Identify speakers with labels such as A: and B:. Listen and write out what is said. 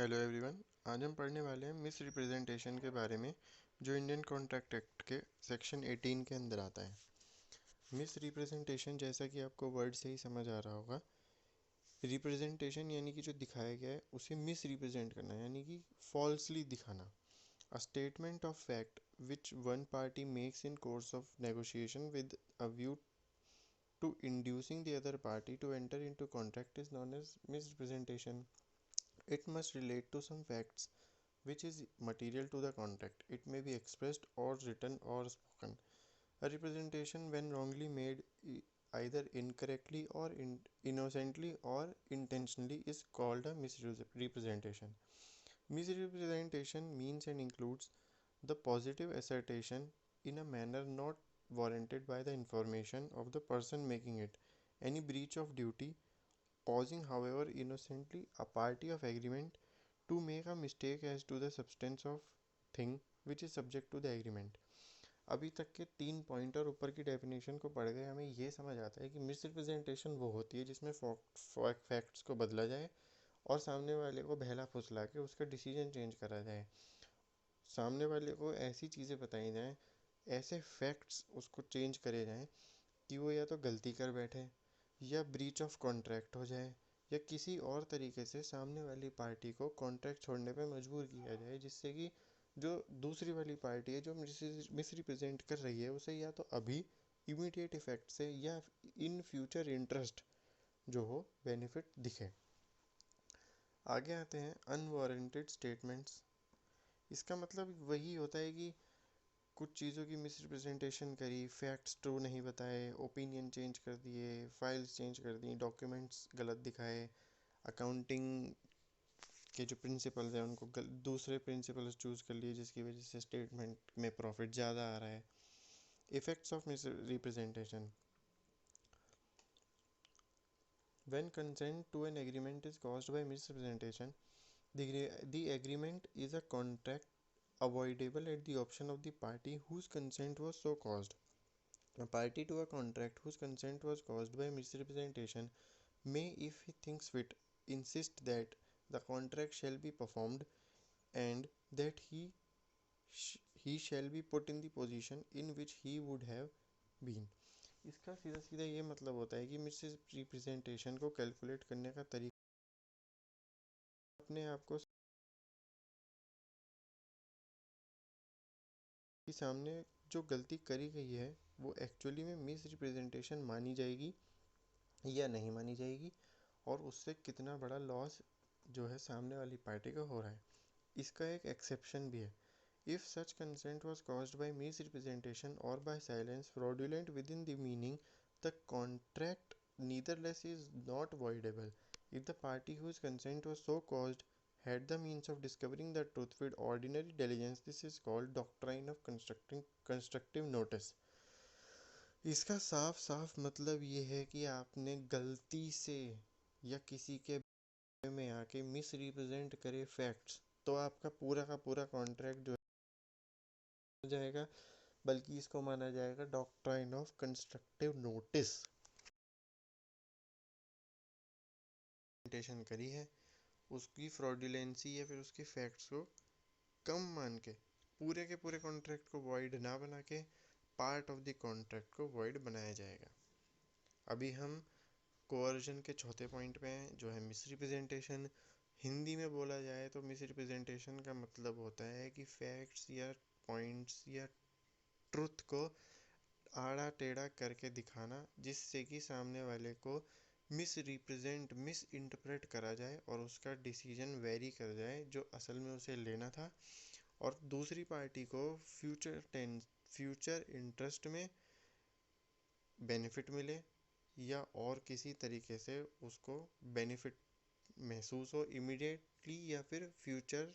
A: Hello everyone. आज हम पढ़ने वाले हैं मिस रिप्रेजेंटेशन के बारे में, जो इंडियन कॉन्ट्रैक्ट एक्ट के सेक्शन 18 के अंदर आता है। मिस रिप्रेजेंटेशन, जैसा कि आपको वर्ड से ही समझ आ रहा होगा, रिप्रेजेंटेशन यानी कि जो दिखाया गया है उसे मिस रिप्रेजेंट करना, यानी कि फॉल्सली दिखाना। A statement of fact which one party makes in course of negotiation with a view to inducing the other party to enter into contract is known as misrepresentation. It must relate to some facts which is material to the contract. It may be expressed or written or spoken. A representation, when wrongly made, either incorrectly or innocently or intentionally, is called a misrepresentation. Misrepresentation means and includes the positive assertion in a manner not warranted by the information of the person making it. Any breach of duty, causing, however innocently, a party of agreement to make a mistake as to the substance of thing which is subject to the agreement. अभी तक के 3 point और ऊपर की definition को पढ़ गए हमें ये समझ आता है कि मिसरिप्रेजेंटेशन वो होती है जिसमें फैक्ट्स को बदला जाए और सामने वाले को बहला फुसला के उसका डिसीजन चेंज करा जाए। सामने वाले को ऐसी चीज़ें बताई जाएं, ऐसे फैक्ट्स उसको चेंज करे जाएं कि वो या तो गलती कर बैठे, या ब्रीच ऑफ कॉन्ट्रैक्ट हो जाए, या किसी और तरीके से सामने वाली पार्टी को कॉन्ट्रैक्ट छोड़ने पे मजबूर किया जाए, जिससे कि जो दूसरी वाली पार्टी है जो मिसरिप्रेजेंट कर रही है उसे या तो अभी इमीडिएट इफेक्ट से या इन फ्यूचर इंटरेस्ट जो हो बेनिफिट दिखे। आगे आते हैं अनवारंटेड स्टेटमेंट्स। इसका मतलब वही होता है कि कुछ चीज़ों की मिसरिप्रेजेंटेशन करी, फैक्ट्स ट्रू नहीं बताए, ओपिनियन चेंज कर दिए, फाइल्स चेंज कर दी, डॉक्यूमेंट्स गलत दिखाए, अकाउंटिंग के जो प्रिंसिपल्स हैं उनको दूसरे प्रिंसिपल्स चूज़ कर लिए जिसकी वजह से स्टेटमेंट में प्रॉफिट ज़्यादा आ रहा है। Effects of misrepresentation: when consent to an agreement is caused by misrepresentation, the agreement is a contract avoidable at the option of the party whose consent was so caused. A party to a contract whose consent was caused by misrepresentation may, if he thinks fit, insist that the contract shall be performed and that he shall be put in the position in which he would have been. इसका सीधा सीधा ये मतलब होता है कि miss representation को calculate करने का तरीका अपने आप को कि सामने जो गलती करी गई है वो एक्चुअली में मिस रिप्रेजेंटेशन मानी जाएगी या नहीं मानी जाएगी, और उससे कितना बड़ा लॉस जो है सामने वाली पार्टी का हो रहा है। इसका एक एक्सेप्शन भी है। If such consent was caused by misrepresentation और by silence fraudulent within the meaning, the contract nevertheless is not voidable. If the party whose consent was so caused had the means of discovering the truth with ordinary diligence, this is called doctrine of constructive notice. इसका साफ साफ मतलब ये है कि आपने गलती से या किसी के में आके मिस रिप्रेजेंट करे फैक्ट्स, तो आपका पूरा का पूरा कॉन्ट्रैक्ट जो हो जाएगा, बल्कि इसको माना जाएगा डॉक्ट्राइन ऑफ कंस्ट्रक्टिव नोटिस। करी है उसकी फ्रॉडुलेंसी या फिर उसकी फैक्ट्स को कम मान के पूरे के पूरे कॉन्ट्रैक्ट को वॉइड ना बना के पार्ट ऑफ द कॉन्ट्रैक्ट को वॉइड बनाया जाएगा। अभी हम कोअर्जन के चौथे पॉइंट पे हैं, जो है मिसरिप्रेजेंटेशन। हिंदी में बोला जाए तो मिसरिप्रेजेंटेशन का मतलब होता है कि फैक्ट्स या पॉइंट्स या ट्रुथ को आड़ा टेढ़ा करके दिखाना, जिससे कि सामने वाले को मिस इंटरप्रेट करा जाए और उसका डिसीजन वेरी कर जाए जो असल में उसे लेना था, और दूसरी पार्टी को फ्यूचर इंटरेस्ट में बेनिफिट मिले या और किसी तरीके से उसको बेनिफिट महसूस हो इमीडिएटली या फिर फ्यूचर